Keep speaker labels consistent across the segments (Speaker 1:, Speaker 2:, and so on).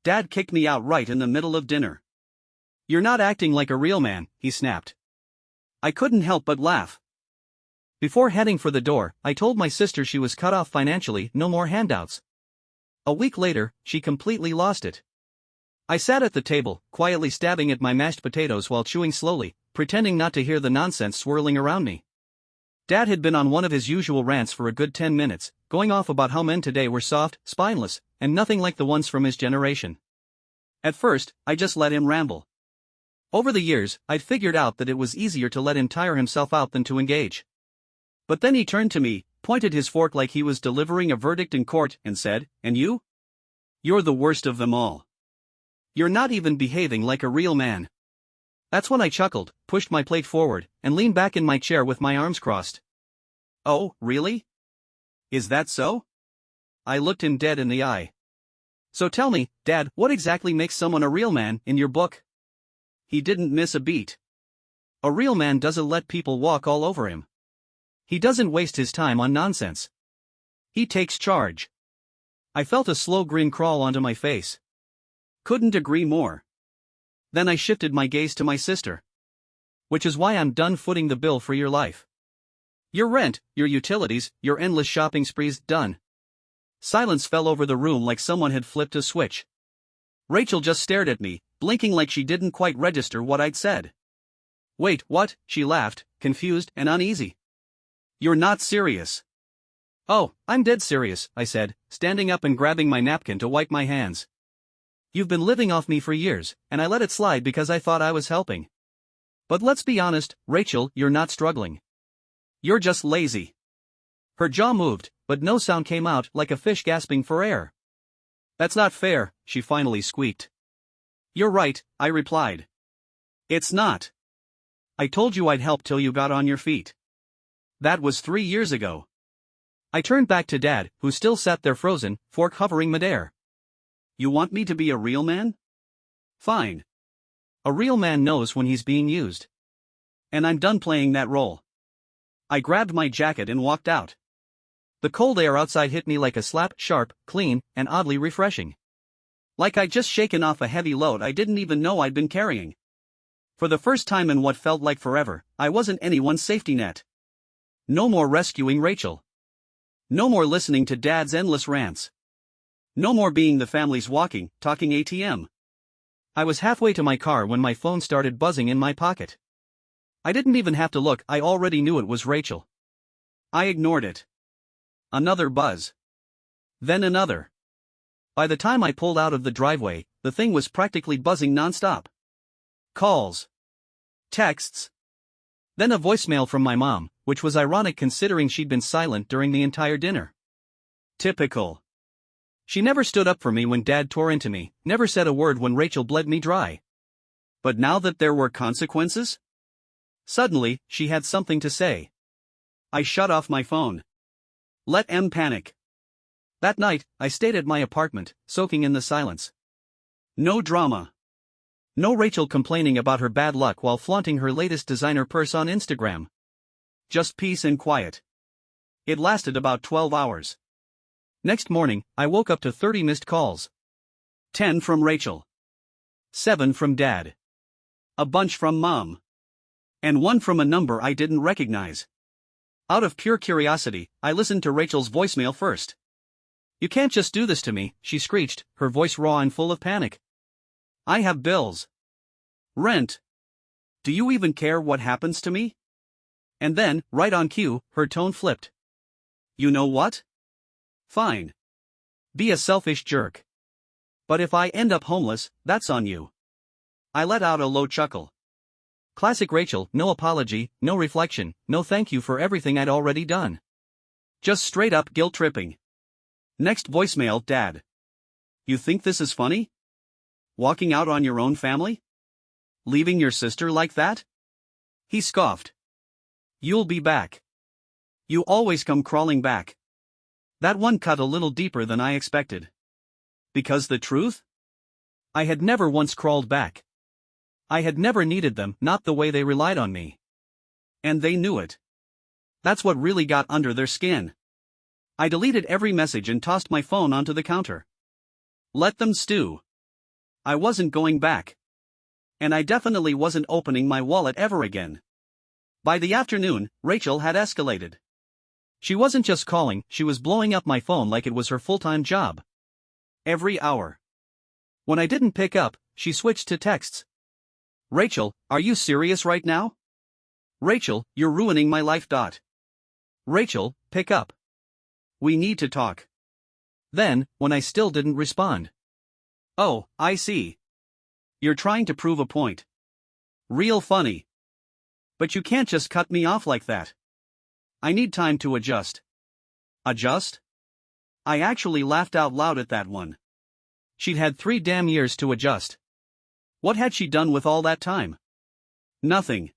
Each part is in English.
Speaker 1: Dad kicked me out right in the middle of dinner. "You're not acting like a real man," he snapped. I couldn't help but laugh. Before heading for the door, I told my sister she was cut off financially, no more handouts. A week later, she completely lost it. I sat at the table, quietly stabbing at my mashed potatoes while chewing slowly, pretending not to hear the nonsense swirling around me. Dad had been on one of his usual rants for a good 10 minutes, going off about how men today were soft, spineless, and nothing like the ones from his generation. At first, I just let him ramble. Over the years, I'd figured out that it was easier to let him tire himself out than to engage. But then he turned to me, pointed his fork like he was delivering a verdict in court, and said, "And you? You're the worst of them all. You're not even behaving like a real man." That's when I chuckled, pushed my plate forward, and leaned back in my chair with my arms crossed. "Oh, really? Is that so?" I looked him dead in the eye. "So tell me, Dad, what exactly makes someone a real man, in your book?" He didn't miss a beat. "A real man doesn't let people walk all over him. He doesn't waste his time on nonsense. He takes charge." I felt a slow grin crawl onto my face. Couldn't agree more. Then I shifted my gaze to my sister. "Which is why I'm done footing the bill for your life. Your rent, your utilities, your endless shopping sprees, done." Silence fell over the room like someone had flipped a switch. Rachel just stared at me, blinking like she didn't quite register what I'd said. "Wait, what?" she laughed, confused and uneasy. "You're not serious." "Oh, I'm dead serious," I said, standing up and grabbing my napkin to wipe my hands. "You've been living off me for years, and I let it slide because I thought I was helping. But let's be honest, Rachel, you're not struggling. You're just lazy." Her jaw moved, but no sound came out, like a fish gasping for air. "That's not fair," she finally squeaked. "You're right," I replied. "It's not. I told you I'd help till you got on your feet. That was 3 years ago." I turned back to Dad, who still sat there frozen, fork hovering midair. "You want me to be a real man? Fine. A real man knows when he's being used. And I'm done playing that role." I grabbed my jacket and walked out. The cold air outside hit me like a slap, sharp, clean, and oddly refreshing. Like I'd just shaken off a heavy load I didn't even know I'd been carrying. For the first time in what felt like forever, I wasn't anyone's safety net. No more rescuing Rachel. No more listening to Dad's endless rants. No more being the family's walking, talking ATM. I was halfway to my car when my phone started buzzing in my pocket. I didn't even have to look, I already knew it was Rachel. I ignored it. Another buzz. Then another. By the time I pulled out of the driveway, the thing was practically buzzing nonstop. Calls. Texts. Then a voicemail from my mom, which was ironic considering she'd been silent during the entire dinner. Typical. She never stood up for me when Dad tore into me, never said a word when Rachel bled me dry. But now that there were consequences? Suddenly, she had something to say. I shut off my phone. Let M panic. That night, I stayed at my apartment, soaking in the silence. No drama. No Rachel complaining about her bad luck while flaunting her latest designer purse on Instagram. Just peace and quiet. It lasted about 12 hours. Next morning, I woke up to 30 missed calls. 10 from Rachel. 7 from Dad. A bunch from Mom. And 1 from a number I didn't recognize. Out of pure curiosity, I listened to Rachel's voicemail first. "You can't just do this to me," she screeched, her voice raw and full of panic. "I have bills. Rent. Do you even care what happens to me?" And then, right on cue, her tone flipped. "You know what? Fine. Be a selfish jerk. But if I end up homeless, that's on you." I let out a low chuckle. Classic Rachel, no apology, no reflection, no thank you for everything I'd already done. Just straight up guilt-tripping. Next voicemail, Dad. "You think this is funny? Walking out on your own family? Leaving your sister like that?" He scoffed. "You'll be back. You always come crawling back." That one cut a little deeper than I expected. Because the truth? I had never once crawled back. I had never needed them, not the way they relied on me. And they knew it. That's what really got under their skin. I deleted every message and tossed my phone onto the counter. Let them stew. I wasn't going back. And I definitely wasn't opening my wallet ever again. By the afternoon, Rachel had escalated. She wasn't just calling, she was blowing up my phone like it was her full-time job. Every hour. When I didn't pick up, she switched to texts. Rachel, are you serious right now? Rachel, you're ruining my life. Rachel, pick up. We need to talk. Then, when I still didn't respond. Oh, I see. You're trying to prove a point. Real funny. But you can't just cut me off like that. I need time to adjust. Adjust? I actually laughed out loud at that one. She'd had 3 damn years to adjust. What had she done with all that time? Nothing.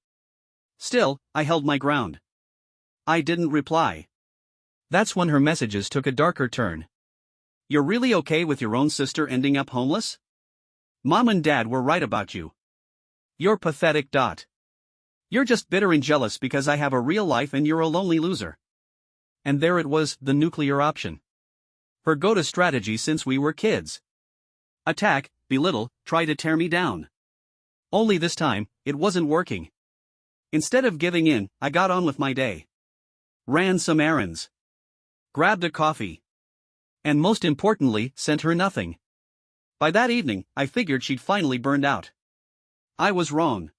Speaker 1: Still, I held my ground. I didn't reply. That's when her messages took a darker turn. You're really okay with your own sister ending up homeless? Mom and Dad were right about you. You're pathetic. You're just bitter and jealous because I have a real life and you're a lonely loser. And there it was, the nuclear option. Her go-to strategy since we were kids. Attack, belittle, try to tear me down. Only this time, it wasn't working. Instead of giving in, I got on with my day. Ran some errands. Grabbed a coffee. And most importantly, sent her nothing. By that evening, I figured she'd finally burned out. I was wrong.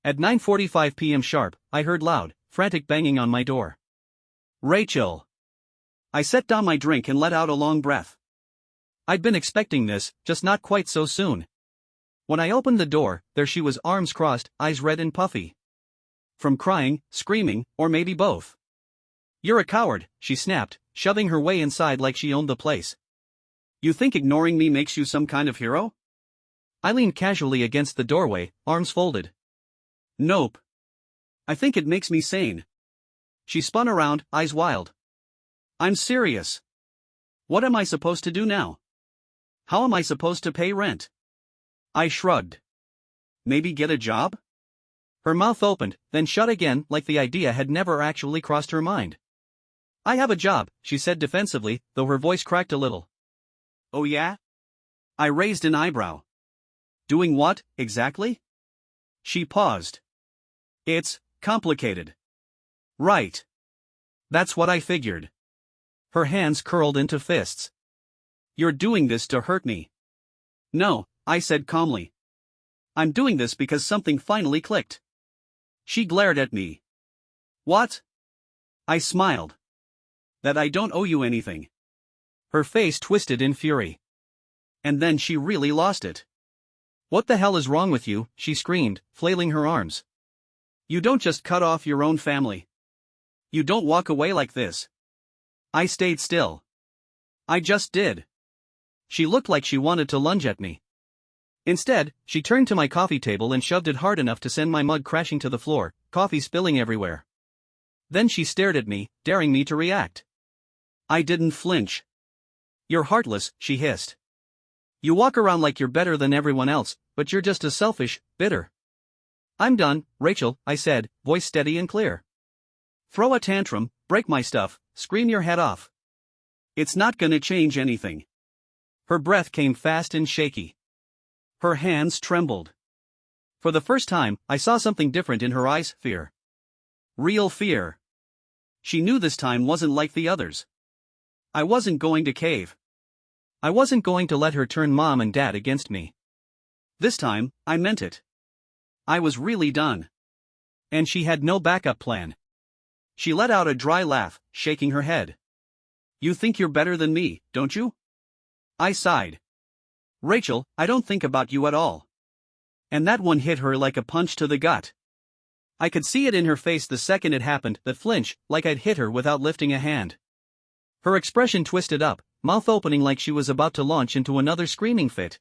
Speaker 1: At 9:45 p.m. sharp, I heard loud, frantic banging on my door. Rachel. I set down my drink and let out a long breath. I'd been expecting this, just not quite so soon. When I opened the door, there she was, arms crossed, eyes red and puffy. From crying, screaming, or maybe both. You're a coward, she snapped, shoving her way inside like she owned the place. You think ignoring me makes you some kind of hero? I leaned casually against the doorway, arms folded. Nope. I think it makes me sane. She spun around, eyes wild. I'm serious. What am I supposed to do now? How am I supposed to pay rent? I shrugged. Maybe get a job? Her mouth opened, then shut again like the idea had never actually crossed her mind. I have a job, she said defensively, though her voice cracked a little. Oh yeah? I raised an eyebrow. Doing what, exactly? She paused. It's complicated. Right. That's what I figured. Her hands curled into fists. You're doing this to hurt me. No, I said calmly. I'm doing this because something finally clicked. She glared at me. What? I smiled. That I don't owe you anything. Her face twisted in fury. And then she really lost it. What the hell is wrong with you? She screamed, flailing her arms. You don't just cut off your own family. You don't walk away like this. I stayed still. I just did. She looked like she wanted to lunge at me. Instead, she turned to my coffee table and shoved it hard enough to send my mug crashing to the floor, coffee spilling everywhere. Then she stared at me, daring me to react. I didn't flinch. You're heartless, she hissed. You walk around like you're better than everyone else, but you're just as selfish, bitter. I'm done, Rachel, I said, voice steady and clear. Throw a tantrum, break my stuff, scream your head off. It's not gonna change anything. Her breath came fast and shaky. Her hands trembled. For the first time, I saw something different in her eyes, fear. Real fear. She knew this time wasn't like the others. I wasn't going to cave. I wasn't going to let her turn Mom and Dad against me. This time, I meant it. I was really done. And she had no backup plan. She let out a dry laugh, shaking her head. You think you're better than me, don't you? I sighed. Rachel, I don't think about you at all. And that one hit her like a punch to the gut. I could see it in her face the second it happened, that flinch, like I'd hit her without lifting a hand. Her expression twisted up, mouth opening like she was about to launch into another screaming fit.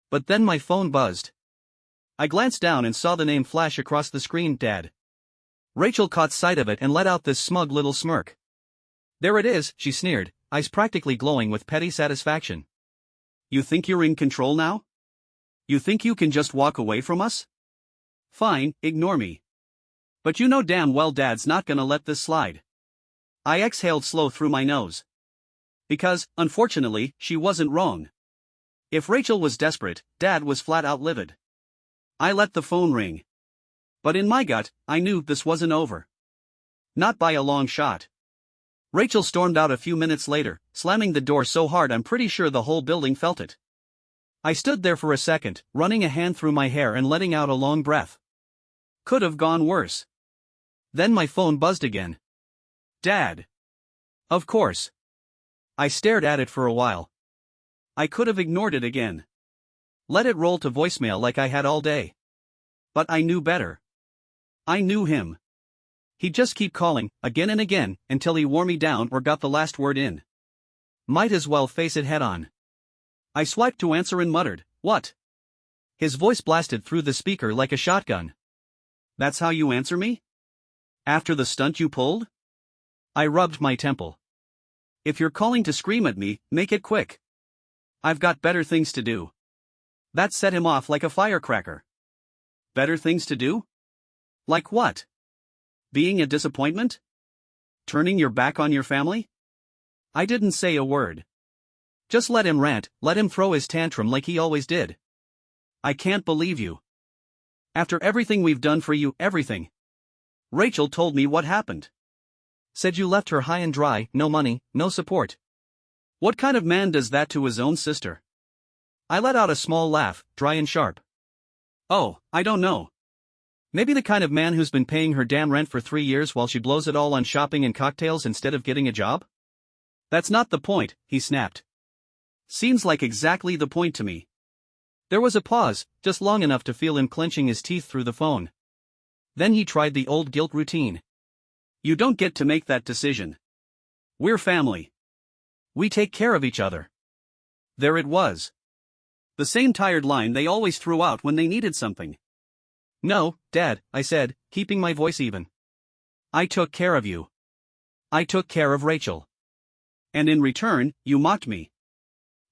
Speaker 1: But then my phone buzzed. I glanced down and saw the name flash across the screen, Dad. Rachel caught sight of it and let out this smug little smirk. There it is, she sneered, eyes practically glowing with petty satisfaction. You think you're in control now? You think you can just walk away from us? Fine, ignore me. But you know damn well Dad's not gonna let this slide. I exhaled slow through my nose. Because, unfortunately, she wasn't wrong. If Rachel was desperate, Dad was flat out livid. I let the phone ring. But in my gut, I knew this wasn't over. Not by a long shot. Rachel stormed out a few minutes later, slamming the door so hard I'm pretty sure the whole building felt it. I stood there for a second, running a hand through my hair and letting out a long breath. Could have gone worse. Then my phone buzzed again. Dad. Of course. I stared at it for a while. I could have ignored it again. Let it roll to voicemail like I had all day. But I knew better. I knew him. He'd just keep calling, again and again, until he wore me down or got the last word in. Might as well face it head on. I swiped to answer and muttered, "What?" His voice blasted through the speaker like a shotgun. "That's how you answer me? After the stunt you pulled?" I rubbed my temple. "If you're calling to scream at me, make it quick. I've got better things to do." That set him off like a firecracker. Better things to do? Like what? Being a disappointment? Turning your back on your family? I didn't say a word. Just let him rant, let him throw his tantrum like he always did. I can't believe you. After everything we've done for you, everything. Rachel told me what happened. Said you left her high and dry, no money, no support. What kind of man does that to his own sister? I let out a small laugh, dry and sharp. Oh, I don't know. Maybe the kind of man who's been paying her damn rent for 3 years while she blows it all on shopping and cocktails instead of getting a job? That's not the point, he snapped. Seems like exactly the point to me. There was a pause, just long enough to feel him clenching his teeth through the phone. Then he tried the old guilt routine. You don't get to make that decision. We're family. We take care of each other. There it was. The same tired line they always threw out when they needed something. No, Dad, I said, keeping my voice even. I took care of you. I took care of Rachel. And in return, you mocked me.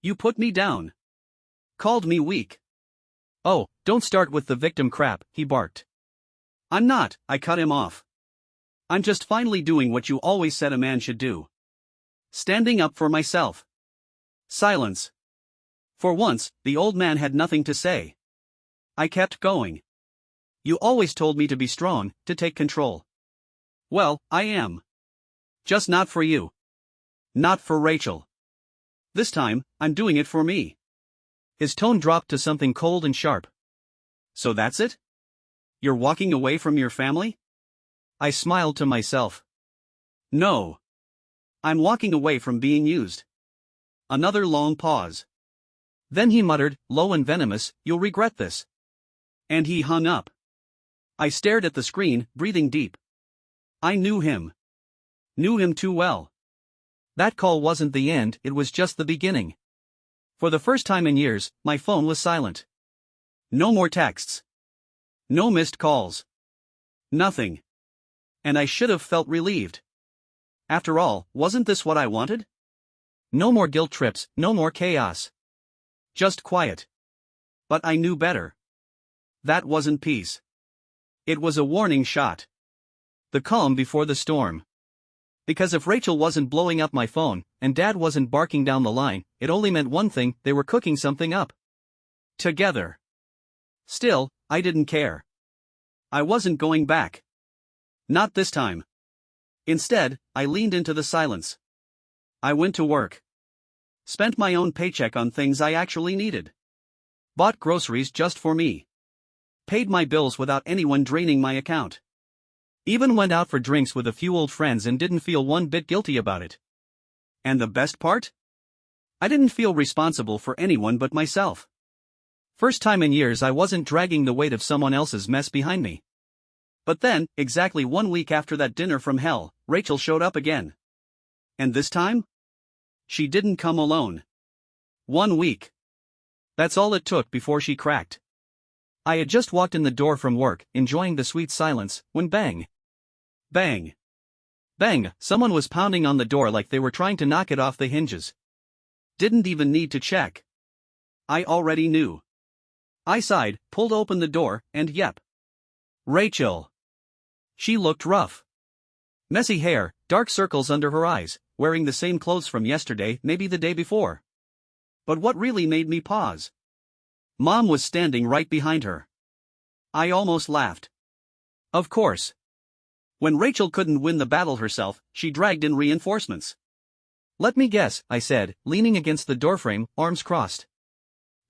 Speaker 1: You put me down. Called me weak. Oh, don't start with the victim crap, he barked. I'm not, I cut him off. I'm just finally doing what you always said a man should do. Standing up for myself. Silence. For once, the old man had nothing to say. I kept going. You always told me to be strong, to take control. Well, I am. Just not for you. Not for Rachel. This time, I'm doing it for me. His tone dropped to something cold and sharp. So that's it? You're walking away from your family? I smiled to myself. No. I'm walking away from being used. Another long pause. Then he muttered, low and venomous, "You'll regret this." And he hung up. I stared at the screen, breathing deep. I knew him. Knew him too well. That call wasn't the end, it was just the beginning. For the first time in years, my phone was silent. No more texts. No missed calls. Nothing. And I should have felt relieved. After all, wasn't this what I wanted? No more guilt trips, no more chaos. Just quiet. But I knew better. That wasn't peace. It was a warning shot. The calm before the storm. Because if Rachel wasn't blowing up my phone, and Dad wasn't barking down the line, it only meant one thing: they were cooking something up. Together. Still, I didn't care. I wasn't going back. Not this time. Instead, I leaned into the silence. I went to work. Spent my own paycheck on things I actually needed. Bought groceries just for me. Paid my bills without anyone draining my account. Even went out for drinks with a few old friends and didn't feel one bit guilty about it. And the best part? I didn't feel responsible for anyone but myself. First time in years I wasn't dragging the weight of someone else's mess behind me. But then, exactly 1 week after that dinner from hell, Rachel showed up again. And this time? She didn't come alone. 1 week. That's all it took before she cracked. I had just walked in the door from work, enjoying the sweet silence, when bang. Bang. Bang, someone was pounding on the door like they were trying to knock it off the hinges. Didn't even need to check. I already knew. I sighed, pulled open the door, and yep. Rachel. She looked rough. Messy hair, dark circles under her eyes, wearing the same clothes from yesterday, maybe the day before. But what really made me pause? Mom was standing right behind her. I almost laughed. Of course. When Rachel couldn't win the battle herself, she dragged in reinforcements. Let me guess, I said, leaning against the doorframe, arms crossed.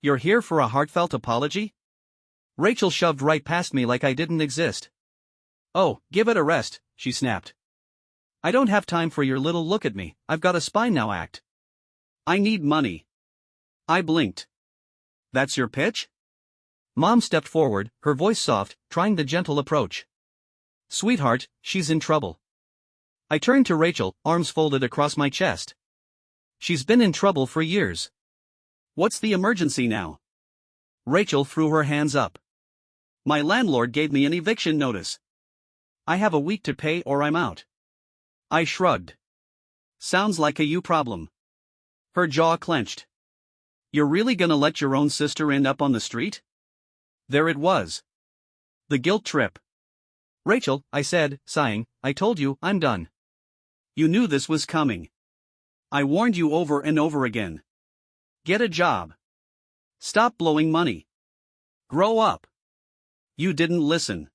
Speaker 1: You're here for a heartfelt apology? Rachel shoved right past me like I didn't exist. Oh, give it a rest, she snapped. I don't have time for your little look at me, I've got a spine now act. I need money. I blinked. That's your pitch? Mom stepped forward, her voice soft, trying the gentle approach. Sweetheart, she's in trouble. I turned to Rachel, arms folded across my chest. She's been in trouble for years. What's the emergency now? Rachel threw her hands up. My landlord gave me an eviction notice. I have a week to pay or I'm out. I shrugged. Sounds like a you problem. Her jaw clenched. You're really gonna let your own sister end up on the street? There it was. The guilt trip. Rachel, I said, sighing, I told you, I'm done. You knew this was coming. I warned you over and over again. Get a job. Stop blowing money. Grow up. You didn't listen.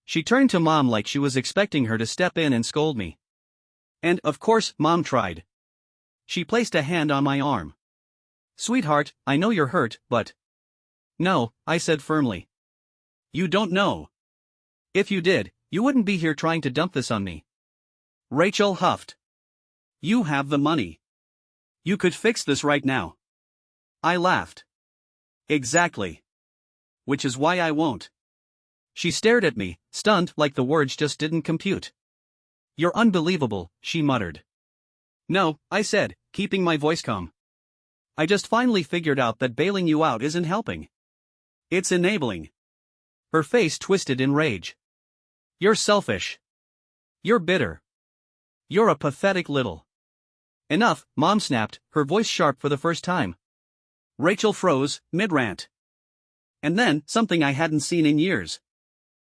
Speaker 1: She turned to Mom like she was expecting her to step in and scold me. And, of course, Mom tried. She placed a hand on my arm. Sweetheart, I know you're hurt, but... No, I said firmly. You don't know. If you did, you wouldn't be here trying to dump this on me. Rachel huffed. You have the money. You could fix this right now. I laughed. Exactly. Which is why I won't. She stared at me, stunned like the words just didn't compute. You're unbelievable, she muttered. No, I said, keeping my voice calm. I just finally figured out that bailing you out isn't helping. It's enabling. Her face twisted in rage. You're selfish. You're bitter. You're a pathetic little. Enough, Mom snapped, her voice sharp for the first time. Rachel froze, mid-rant. And then, something I hadn't seen in years.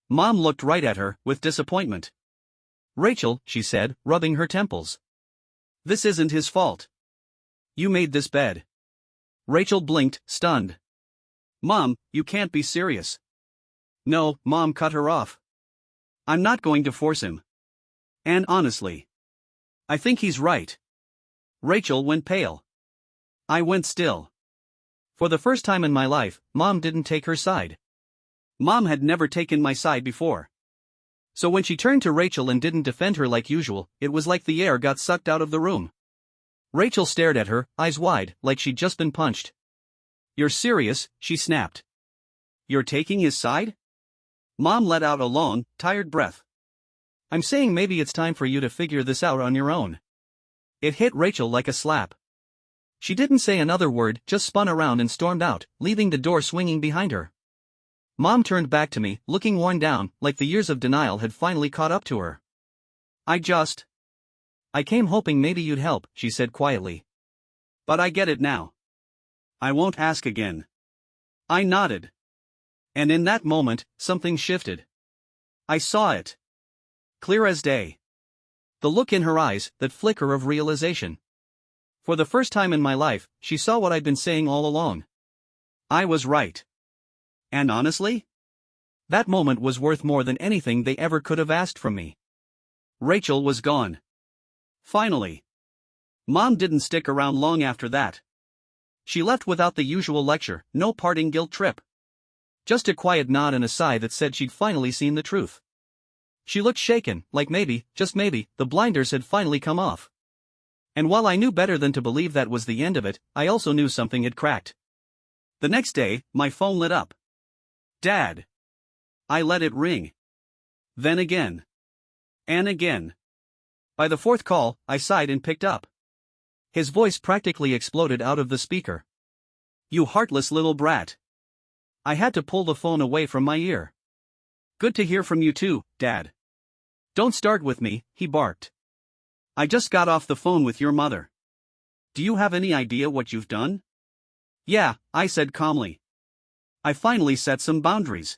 Speaker 1: Mom looked right at her, with disappointment. Rachel, she said, rubbing her temples. This isn't his fault. You made this bed. Rachel blinked, stunned. Mom, you can't be serious. No, Mom cut her off. I'm not going to force him. And honestly, I think he's right. Rachel went pale. I went still. For the first time in my life, Mom didn't take her side. Mom had never taken my side before. So when she turned to Rachel and didn't defend her like usual, it was like the air got sucked out of the room. Rachel stared at her, eyes wide, like she'd just been punched. You're serious, she snapped. You're taking his side? Mom let out a long, tired breath. I'm saying maybe it's time for you to figure this out on your own. It hit Rachel like a slap. She didn't say another word, just spun around and stormed out, leaving the door swinging behind her. Mom turned back to me, looking worn down, like the years of denial had finally caught up to her. I came hoping maybe you'd help, she said quietly. But I get it now. I won't ask again. I nodded. And in that moment, something shifted. I saw it. Clear as day. The look in her eyes, that flicker of realization. For the first time in my life, she saw what I'd been saying all along. I was right. And honestly? That moment was worth more than anything they ever could have asked from me. Rachel was gone. Finally. Mom didn't stick around long after that. She left without the usual lecture, no parting guilt trip. Just a quiet nod and a sigh that said she'd finally seen the truth. She looked shaken, like maybe, just maybe, the blinders had finally come off. And while I knew better than to believe that was the end of it, I also knew something had cracked. The next day, my phone lit up. Dad. I let it ring. Then again. And again. By the fourth call, I sighed and picked up. His voice practically exploded out of the speaker. You heartless little brat. I had to pull the phone away from my ear. Good to hear from you too, Dad. Don't start with me, he barked. I just got off the phone with your mother. Do you have any idea what you've done? Yeah, I said calmly. I finally set some boundaries.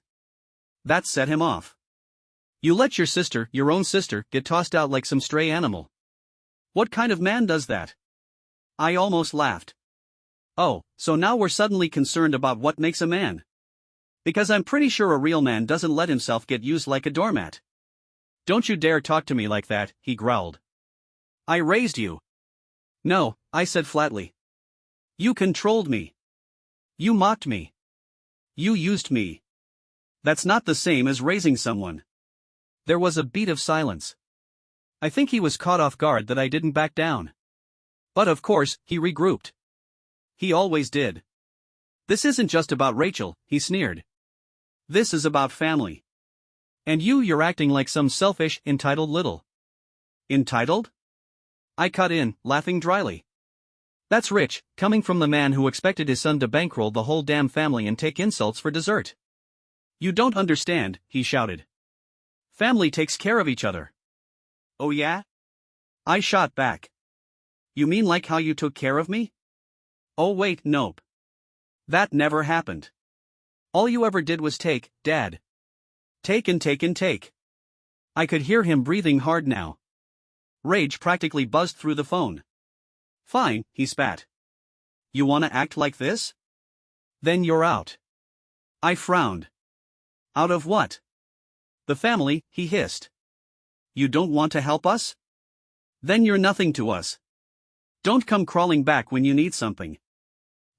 Speaker 1: That set him off. You let your own sister, get tossed out like some stray animal. What kind of man does that? I almost laughed. Oh, so now we're suddenly concerned about what makes a man. Because I'm pretty sure a real man doesn't let himself get used like a doormat. Don't you dare talk to me like that, he growled. I raised you. No, I said flatly. You controlled me. You mocked me. You used me. That's not the same as raising someone. There was a beat of silence. I think he was caught off guard that I didn't back down. But of course, he regrouped. He always did. This isn't just about Rachel, he sneered. This is about family. And you're acting like some selfish, entitled little. Entitled? I cut in, laughing dryly. That's rich, coming from the man who expected his son to bankroll the whole damn family and take insults for dessert. You don't understand, he shouted. Family takes care of each other. Oh yeah? I shot back. You mean like how you took care of me? Oh wait, nope. That never happened. All you ever did was take, Dad. Take and take and take. I could hear him breathing hard now. Rage practically buzzed through the phone. Fine, he spat. You wanna act like this? Then you're out. I frowned. Out of what? The family, he hissed. You don't want to help us? Then you're nothing to us. Don't come crawling back when you need something.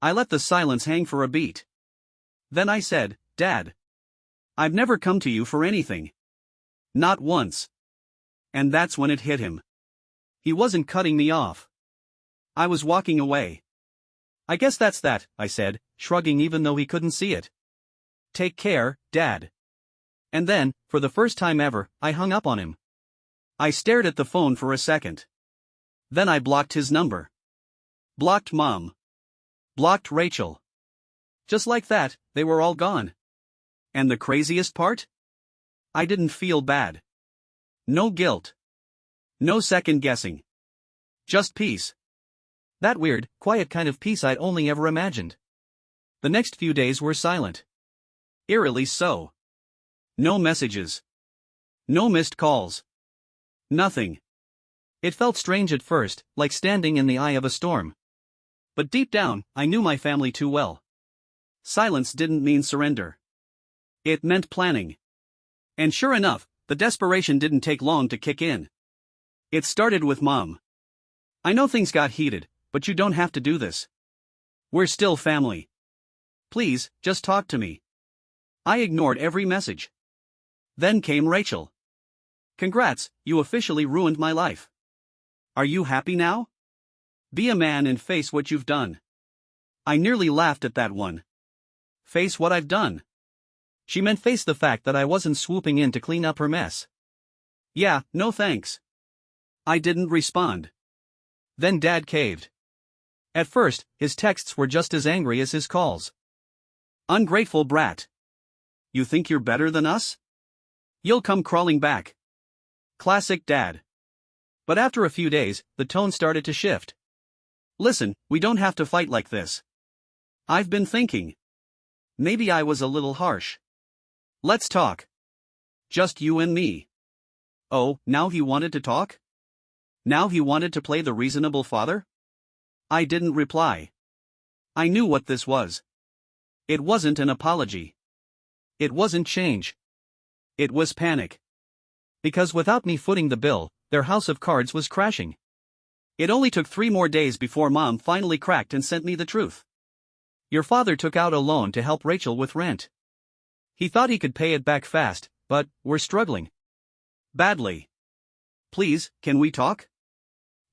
Speaker 1: I let the silence hang for a beat. Then I said, Dad. I've never come to you for anything. Not once. And that's when it hit him. He wasn't cutting me off. I was walking away. I guess that's that, I said, shrugging even though he couldn't see it. Take care, Dad. And then, for the first time ever, I hung up on him. I stared at the phone for a second. Then I blocked his number. Blocked Mom. Blocked Rachel. Just like that, they were all gone. And the craziest part? I didn't feel bad. No guilt. No second guessing. Just peace. That weird, quiet kind of peace I'd only ever imagined. The next few days were silent. Eerily so. No messages. No missed calls. Nothing. It felt strange at first, like standing in the eye of a storm. But deep down, I knew my family too well. Silence didn't mean surrender. It meant planning. And sure enough, the desperation didn't take long to kick in. It started with Mom. I know things got heated, but you don't have to do this. We're still family. Please, just talk to me. I ignored every message. Then came Rachel. Congrats, you officially ruined my life. Are you happy now? Be a man and face what you've done. I nearly laughed at that one. Face what I've done. She meant face the fact that I wasn't swooping in to clean up her mess. Yeah, no thanks. I didn't respond. Then Dad caved. At first, his texts were just as angry as his calls. Ungrateful brat. You think you're better than us? You'll come crawling back. Classic Dad. But after a few days, the tone started to shift. Listen, we don't have to fight like this. I've been thinking. Maybe I was a little harsh. Let's talk. Just you and me. Oh, now he wanted to talk? Now he wanted to play the reasonable father? I didn't reply. I knew what this was. It wasn't an apology. It wasn't change. It was panic. Because without me footing the bill, their house of cards was crashing. It only took 3 more days before Mom finally cracked and sent me the truth. Your father took out a loan to help Rachel with rent. He thought he could pay it back fast, but we're struggling. Badly. Please, can we talk?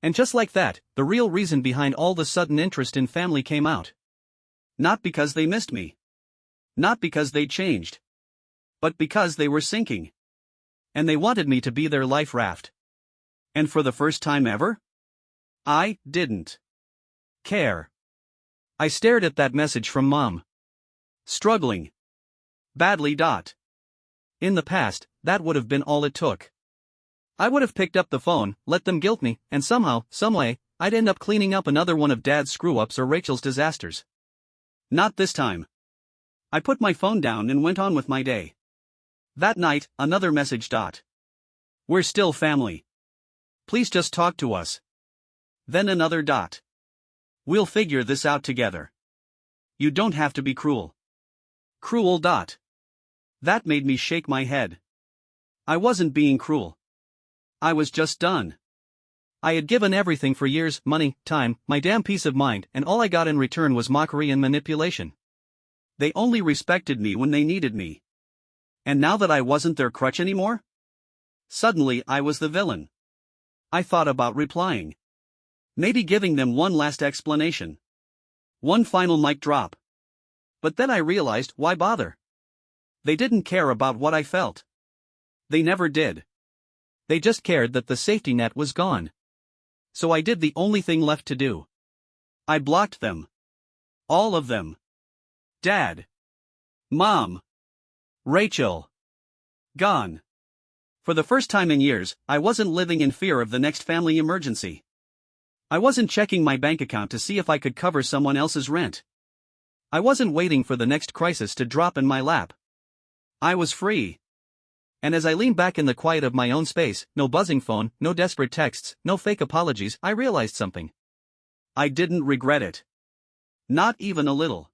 Speaker 1: And just like that, the real reason behind all the sudden interest in family came out. Not because they missed me. Not because they'd changed. But because they were sinking. And they wanted me to be their life raft. And for the first time ever? I didn't care. I stared at that message from Mom. Struggling. Badly. In the past, that would have been all it took. I would have picked up the phone, let them guilt me, and somehow, someway, I'd end up cleaning up another one of Dad's screw-ups or Rachel's disasters. Not this time. I put my phone down and went on with my day. That night, another message. We're still family. Please just talk to us. Then another. We'll figure this out together. You don't have to be cruel. Cruel. That made me shake my head. I wasn't being cruel. I was just done. I had given everything for years, money, time, my damn peace of mind, and all I got in return was mockery and manipulation. They only respected me when they needed me. And now that I wasn't their crutch anymore? Suddenly I was the villain. I thought about replying. Maybe giving them one last explanation. One final mic drop. But then I realized, why bother? They didn't care about what I felt. They never did. They just cared that the safety net was gone. So I did the only thing left to do. I blocked them. All of them. Dad. Mom. Rachel. Gone. For the first time in years, I wasn't living in fear of the next family emergency. I wasn't checking my bank account to see if I could cover someone else's rent. I wasn't waiting for the next crisis to drop in my lap. I was free. And as I leaned back in the quiet of my own space, no buzzing phone, no desperate texts, no fake apologies, I realized something. I didn't regret it. Not even a little.